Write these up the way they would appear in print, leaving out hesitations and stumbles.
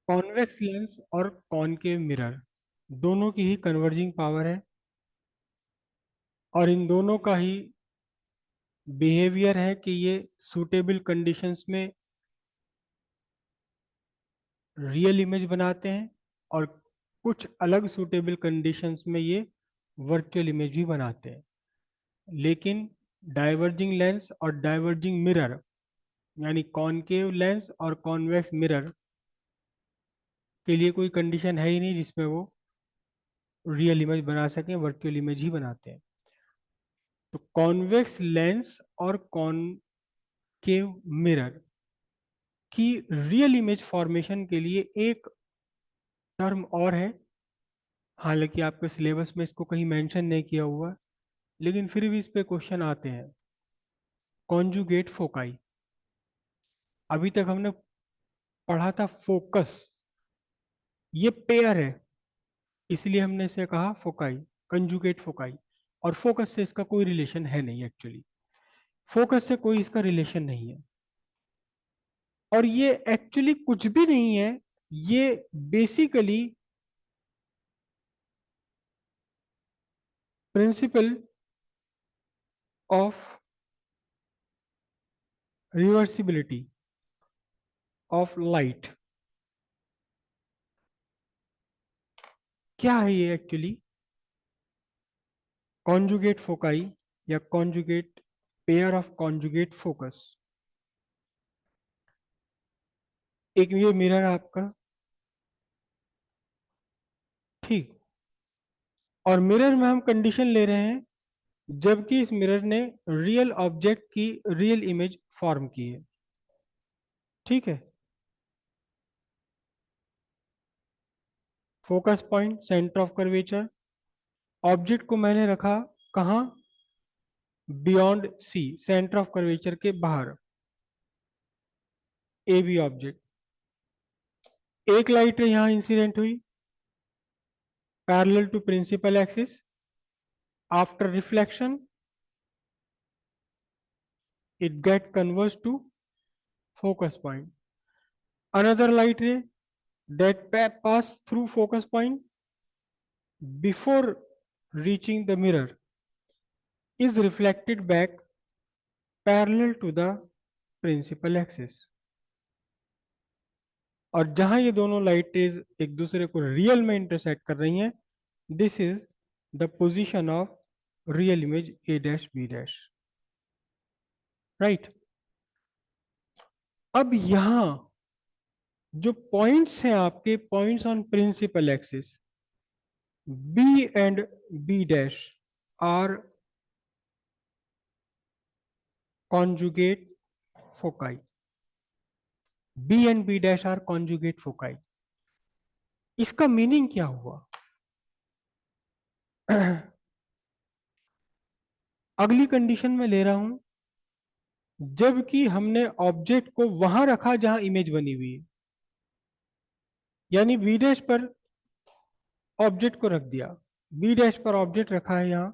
Convex lens और concave mirror दोनों की ही कन्वर्जिंग पावर है, और इन दोनों का ही बिहेवियर है कि ये सूटेबल कंडीशंस में रियल इमेज बनाते हैं, और कुछ अलग सूटेबल कंडीशंस में ये वर्चुअल इमेज भी बनाते हैं। लेकिन डाइवर्जिंग लेंस और डाइवर्जिंग मिरर, यानी कॉनकेव लेंस और कॉन्वेक्स मिरर के लिए कोई कंडीशन है ही नहीं जिसमें वो रियल इमेज बना सकें, वर्चुअल इमेज ही बनाते हैं। तो कॉन्वेक्स लेंस और कॉनकेव मिरर की रियल इमेज फॉर्मेशन के लिए एक टर्म और है, हालांकि आपके सिलेबस में इसको कहीं मेंशन नहीं किया हुआ, लेकिन फिर भी इस पे क्वेश्चन आते हैं। Conjugate foci. अभी तक हमने पढ़ा था फोकस, ये पेयर है, इसलिए हमने इसे कहा फोकाई, कंजुगेट फोकाई। और फोकस से इसका कोई रिलेशन है नहीं एक्चुअली, फोकस से कोई इसका रिलेशन नहीं है, और ये एक्चुअली कुछ भी नहीं है। ये basically principle of reversibility of light. क्या है ये एक्चुअली? कॉन्जुगेट फोकाई या conjugate pair of conjugate focus. एक ये मिरर आपका, ठीक, और मिरर में हम कंडीशन ले रहे हैं जबकि इस मिरर ने रियल ऑब्जेक्ट की रियल इमेज फॉर्म की है, ठीक है। Focus point, centre of curvature, object को मैंने रखा कहाँ? Beyond C, centre of curvature के बाहर, ए बी ऑब्जेक्ट। एक लाइट यहां इंसिडेंट हुई parallel to principal axis, after reflection it get converts to focus point. Another light ray that pass through focus point before reaching the mirror is reflected back parallel to the principal axis. और जहां ये दोनों light rays एक दूसरे को real में intersect कर रही हैं, this is the position of real image A dash B dash, right. अब यहां जो पॉइंट्स हैं आपके, points on principal axis, B and B dash are conjugate foci. B and B dash are conjugate foci. इसका meaning क्या हुआ? अगली condition में ले रहा हूं जबकि हमने ऑब्जेक्ट को वहां रखा जहां इमेज बनी हुई है, यानी बी डैश पर ऑब्जेक्ट को रख दिया, बी डैश पर ऑब्जेक्ट रखा है यहां।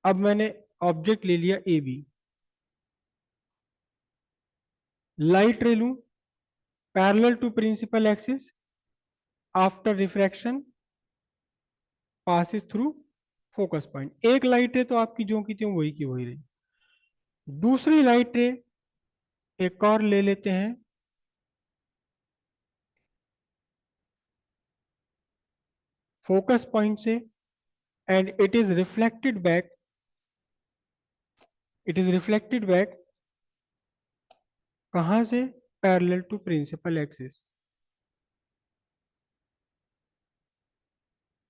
अब मैंने ऑब्जेक्ट ले लिया ए बी, लाइट रे लूं parallel to principal axis, after refraction passes through focus point. एक लाइट रे तो आपकी जो की त्यों वही की वही रही। दूसरी लाइट रे एक और ले लेते हैं, फोकस पॉइंट से, and it is reflected back, it is reflected back कहां से? Parallel to principal axis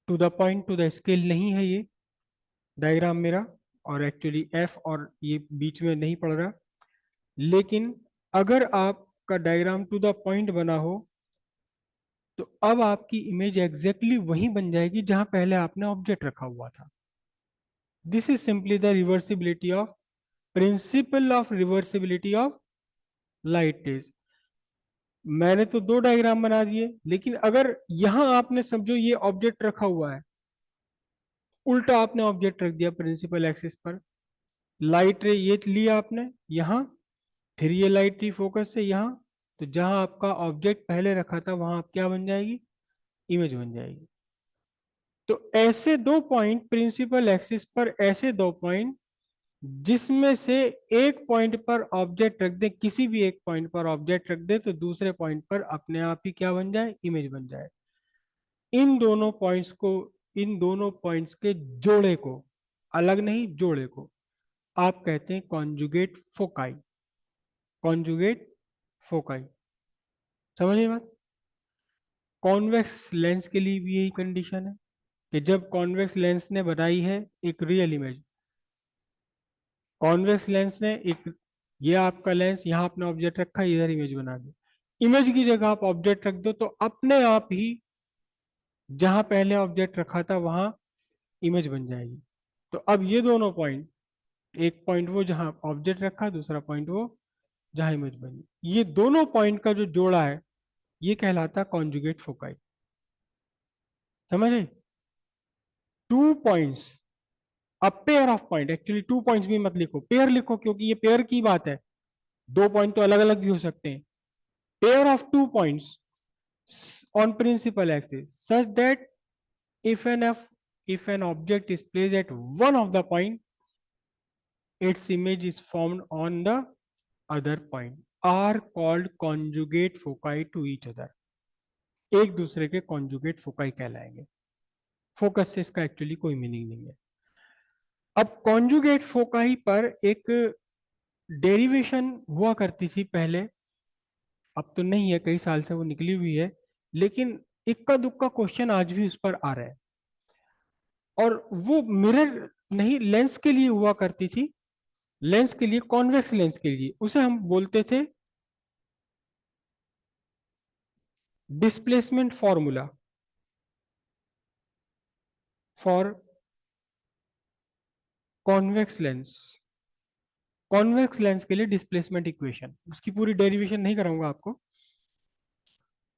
to the point, to the scale नहीं है ये डायग्राम मेरा, और एक्चुअली एफ और ये बीच में नहीं पड़ रहा। लेकिन अगर आपका डायग्राम टू द पॉइंट बना हो तो अब आपकी इमेज एग्जैक्टली वहीं बन जाएगी जहां पहले आपने ऑब्जेक्ट रखा हुआ था। This is simply the reversibility of, principle of reversibility of light rays. मैंने तो दो डायग्राम बना दिए, लेकिन अगर यहां आपने समझो ये ऑब्जेक्ट रखा हुआ है, उल्टा आपने ऑब्जेक्ट रख दिया प्रिंसिपल एक्सिस पर, लाइट रे ये लिया आपने यहां, फिर ये लाइट री फोकस से यहां, तो जहां आपका ऑब्जेक्ट पहले रखा था वहां आप क्या बन जाएगी, इमेज बन जाएगी। तो ऐसे दो पॉइंट प्रिंसिपल एक्सिस पर, ऐसे दो पॉइंट जिसमें से एक पॉइंट पर ऑब्जेक्ट रख दे, किसी भी एक पॉइंट पर ऑब्जेक्ट रख दे तो दूसरे पॉइंट पर अपने आप ही क्या बन जाए, इमेज बन जाए। इन दोनों पॉइंट्स को, इन दोनों पॉइंट्स के जोड़े को, अलग नहीं जोड़े को आप कहते हैं कॉन्जुगेट फोकाई। कॉन्जुगेट फोकाई, समझिए बात। कॉन्वेक्स लेंस के लिए भी यही कंडीशन है कि जब कॉन्वेक्स लेंस ने बनाई है एक रियल इमेज, कॉन्वेक्स लेंस ने एक, ये आपका लेंस यहाँ अपना ऑब्जेक्ट रखा, इधर इमेज बना दी, इमेज की जगह आप ऑब्जेक्ट रख दो तो अपने आप ही जहां पहले ऑब्जेक्ट रखा था वहां इमेज बन जाएगी। तो अब ये दोनों पॉइंट, एक पॉइंट वो जहां ऑब्जेक्ट रखा, दूसरा पॉइंट वो जहां इमेज बनी, ये दोनों पॉइंट का जो जोड़ा है ये कहलाता कॉन्जुगेट फोकाई। समझे? टू पॉइंट्स, अब pair of point, actually two points भी मत लिखो, पेयर लिखो क्योंकि ये पेयर की बात है, दो पॉइंट तो अलग अलग भी हो सकते हैं। Pair of two points on principal axis such that if an f if an object is placed at one of the point, its image is formed on the other point are called conjugate foci to each other। एक दूसरे के conjugate foci कहलाएंगे। Focus से इसका actually कोई meaning नहीं है। अब conjugate foci पर एक डेरिवेशन हुआ करती थी पहले, अब तो नहीं है, कई साल से वो निकली हुई है, लेकिन इक्का दुक्का क्वेश्चन आज भी उस पर आ रहा है। और वो मिरर नहीं, लेंस के लिए हुआ करती थी, लेंस के लिए, कॉन्वेक्स लेंस के लिए, उसे हम बोलते थे displacement formula for convex lens. Convex lens के लिए डिस्प्लेसमेंट इक्वेशन, उसकी पूरी डेरिवेशन नहीं कराऊंगा आपको,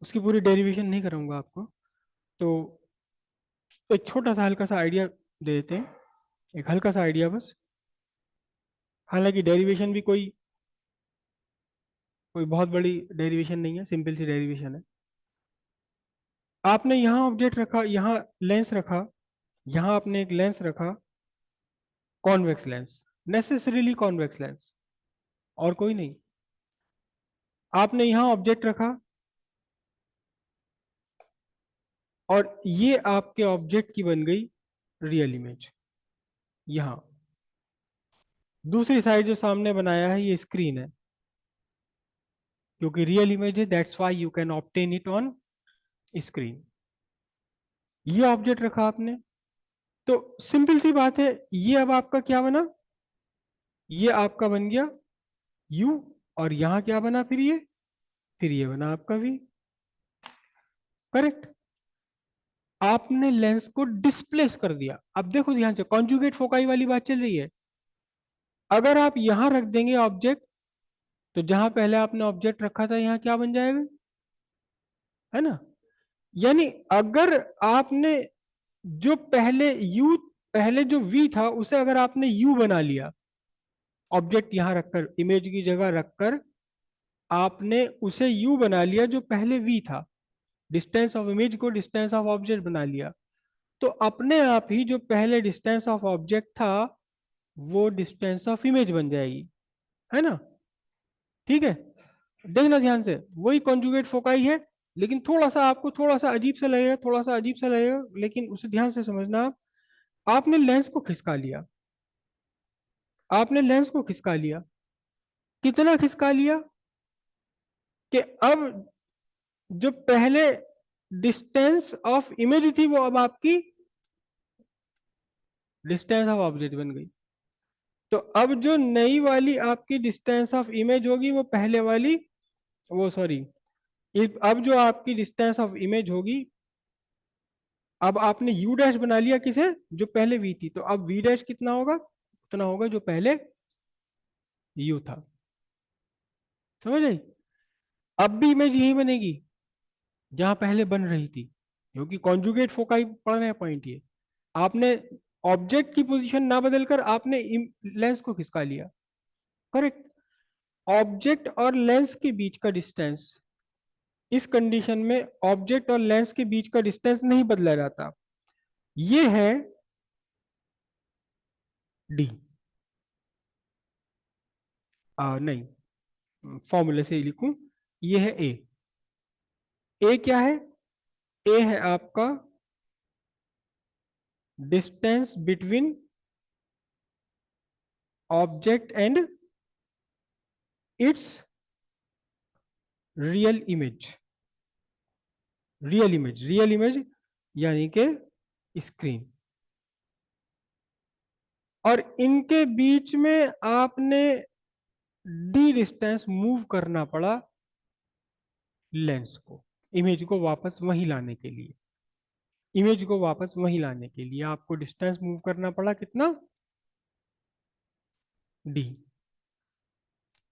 उसकी पूरी डेरिवेशन नहीं कराऊंगा आपको, तो एक छोटा सा हल्का सा आइडिया दे देते हैं, एक हल्का सा आइडिया बस। हालांकि डेरिवेशन भी कोई कोई बहुत बड़ी डेरिवेशन नहीं है, सिंपल सी डेरिवेशन है। आपने यहाँ ऑब्जेक्ट रखा, यहाँ लेंस रखा, यहाँ आपने एक लेंस रखा, convex lens, necessarily convex lens, और कोई नहीं। आपने यहाँ ऑब्जेक्ट रखा और ये आपके ऑब्जेक्ट की बन गई रियल इमेज। यहाँ दूसरी साइड जो सामने बनाया है ये स्क्रीन है, क्योंकि रियल इमेज है, that's why you can obtain it on screen. ये ऑब्जेक्ट रखा आपने, तो सिंपल सी बात है, ये अब आपका क्या बना, ये आपका बन गया यू, और यहां क्या बना फिर ये बना आपका वी। करेक्ट? आपने लेंस को डिस्प्लेस कर दिया। अब देखो ध्यान से, कॉन्जुगेट फोकाई वाली बात चल रही है। अगर आप यहां रख देंगे ऑब्जेक्ट, तो जहां पहले आपने ऑब्जेक्ट रखा था यहां क्या बन जाएगा, है ना? यानी अगर आपने जो पहले यू, पहले जो वी था उसे अगर आपने यू बना लिया, ऑब्जेक्ट यहां रखकर, इमेज की जगह रखकर आपने उसे यू बना लिया जो पहले वी था, डिस्टेंस ऑफ इमेज को डिस्टेंस ऑफ ऑब्जेक्ट बना लिया, तो अपने आप ही जो पहले डिस्टेंस ऑफ ऑब्जेक्ट था वो डिस्टेंस ऑफ इमेज बन जाएगी, है ना? ठीक है, देखना ध्यान से, वही कॉन्जुगेट फोकाई है, लेकिन थोड़ा सा आपको थोड़ा सा अजीब सा लगेगा, थोड़ा सा अजीब सा लगेगा, लेकिन उसे ध्यान से समझना आप। आपने लेंस को खिसका लिया, आपने लेंस को खिसका लिया, कितना खिसका लिया कि अब जो पहले डिस्टेंस ऑफ इमेज थी वो अब आपकी डिस्टेंस ऑफ ऑब्जेक्ट बन गई। तो अब जो नई वाली आपकी डिस्टेंस ऑफ इमेज होगी वो पहले वाली, वो सॉरी, अब जो आपकी डिस्टेंस ऑफ इमेज होगी, अब आपने यू डैश बना लिया किसे, जो पहले वी थी, तो अब वी डैश कितना होगा, उतना होगा जो पहले यू था। समझ आई? अब भी इमेज यही बनेगी जहां पहले बन रही थी, क्योंकि कॉन्जुगेट फोकाई पढ़ रहे हैं पॉइंट ये। आपने ऑब्जेक्ट की पोजीशन ना बदलकर आपने लेंस को खिसका लिया। करेक्ट? ऑब्जेक्ट और लेंस के बीच का डिस्टेंस, इस कंडीशन में ऑब्जेक्ट और लेंस के बीच का डिस्टेंस नहीं बदला जाता, ये है डी। नहीं, फॉर्मूले से ही लिखूं, ये है ए। ए क्या है? ए है आपका distance between object and it's real image. Real image यानी कि स्क्रीन। और इनके बीच में आपने डी डिस्टेंस मूव करना पड़ा लेंस को, इमेज को वापस वहीं लाने के लिए। इमेज को वापस वहीं लाने के लिए आपको डिस्टेंस मूव करना पड़ा कितना? डी।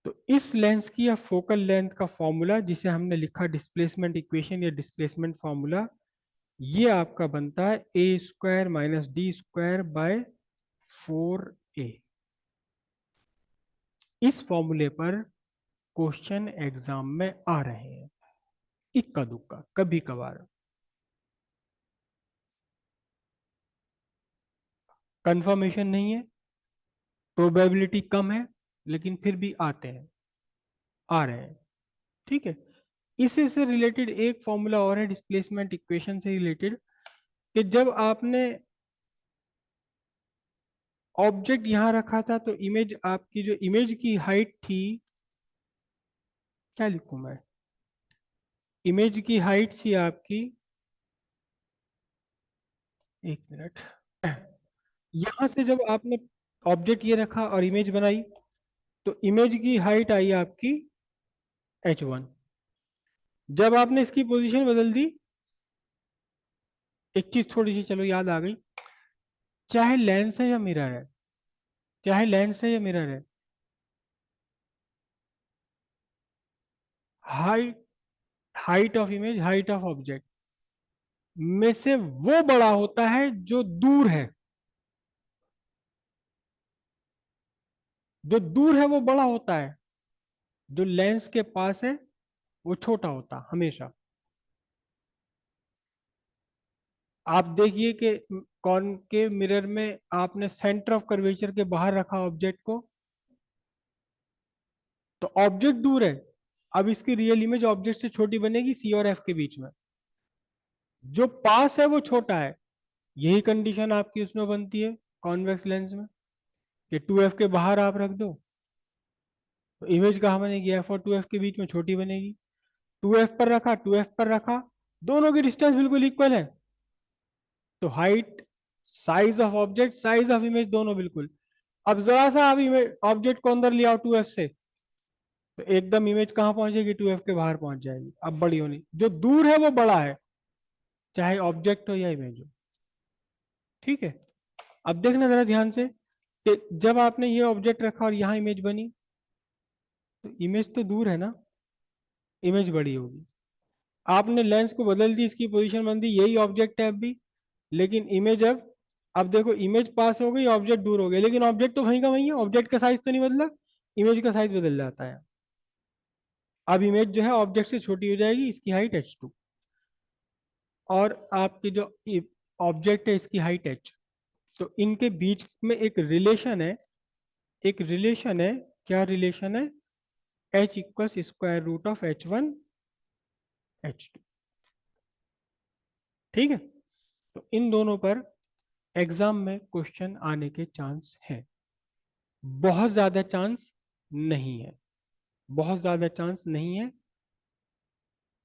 तो इस लेंस की या फोकल लेंथ का फॉर्मूला जिसे हमने लिखा डिस्प्लेसमेंट इक्वेशन या डिस्प्लेसमेंट फॉर्मूला, ये आपका बनता है a square minus d square by 4a। इस फॉर्मूले पर क्वेश्चन एग्जाम में आ रहे हैं, इक्का दुक्का, कभी कभार। कंफर्मेशन नहीं है, प्रोबेबिलिटी कम है, लेकिन फिर भी आते हैं, आ रहे हैं। ठीक है। इसी से रिलेटेड एक फॉर्मूला और है डिस्प्लेसमेंट इक्वेशन से रिलेटेड, कि जब आपने ऑब्जेक्ट यहां रखा था तो इमेज, आपकी जो इमेज की हाइट थी, क्या लिखूं मैं, इमेज की हाइट थी आपकी, एक मिनट, यहां से जब आपने ऑब्जेक्ट ये रखा और इमेज बनाई, तो इमेज की हाइट आई आपकी h1। जब आपने इसकी पोजीशन बदल दी, एक चीज थोड़ी सी चलो याद आ गई, चाहे लेंस है या मिरर है, चाहे लेंस है या मिरर है, height, height of image, height of object में से वो बड़ा होता है जो दूर है। जो दूर है वो बड़ा होता है, जो लेंस के पास है वो छोटा होता हमेशा। आप देखिए कि कौन के मिरर में आपने सेंटर ऑफ कर्वेचर के बाहर रखा ऑब्जेक्ट को, तो ऑब्जेक्ट दूर है, अब इसकी रियल इमेज ऑब्जेक्ट से छोटी बनेगी सी और एफ के बीच में, जो पास है वो छोटा है। यही कंडीशन आपकी उसमें बनती है कॉन्वेक्स लेंस में, कि 2f के बाहर आप रख दो तो इमेज कहाँ बनेगी, एफ और 2f के बीच में छोटी बनेगी। 2f पर रखा, 2f पर रखा, दोनों की डिस्टेंस बिल्कुल इक्वल है, तो height, size of object, size of image दोनों बिल्कुल। अब जरा सा आप इमेज ऑब्जेक्ट को अंदर ले आओ 2f से, तो एकदम इमेज कहाँ पहुंचेगी, 2f के बाहर पहुंच जाएगी, अब बड़ी होनी, जो दूर है वो बड़ा है, चाहे ऑब्जेक्ट हो या इमेज हो। ठीक है। अब देखना जरा ध्यान से, कि जब आपने ये ऑब्जेक्ट रखा और यहाँ इमेज बनी, तो इमेज तो दूर है ना, इमेज बड़ी होगी। आपने लेंस को बदल दी, इसकी पोजीशन बन दी, यही ऑब्जेक्ट है अब भी, लेकिन इमेज अब देखो, इमेज पास हो गई, ऑब्जेक्ट दूर हो गया, लेकिन ऑब्जेक्ट तो वहीं का वहीं है, ऑब्जेक्ट का साइज तो नहीं बदला, इमेज का साइज बदल जाता है। अब इमेज जो है ऑब्जेक्ट से छोटी हो जाएगी, इसकी हाइट h2, और आपकी जो ऑब्जेक्ट है इसकी हाइट h। तो इनके बीच में एक रिलेशन है, एक रिलेशन है, क्या रिलेशन है, h equals square root of h1 h2। ठीक है। तो इन दोनों पर एग्जाम में क्वेश्चन आने के चांस है, बहुत ज्यादा चांस नहीं है, बहुत ज्यादा चांस नहीं है,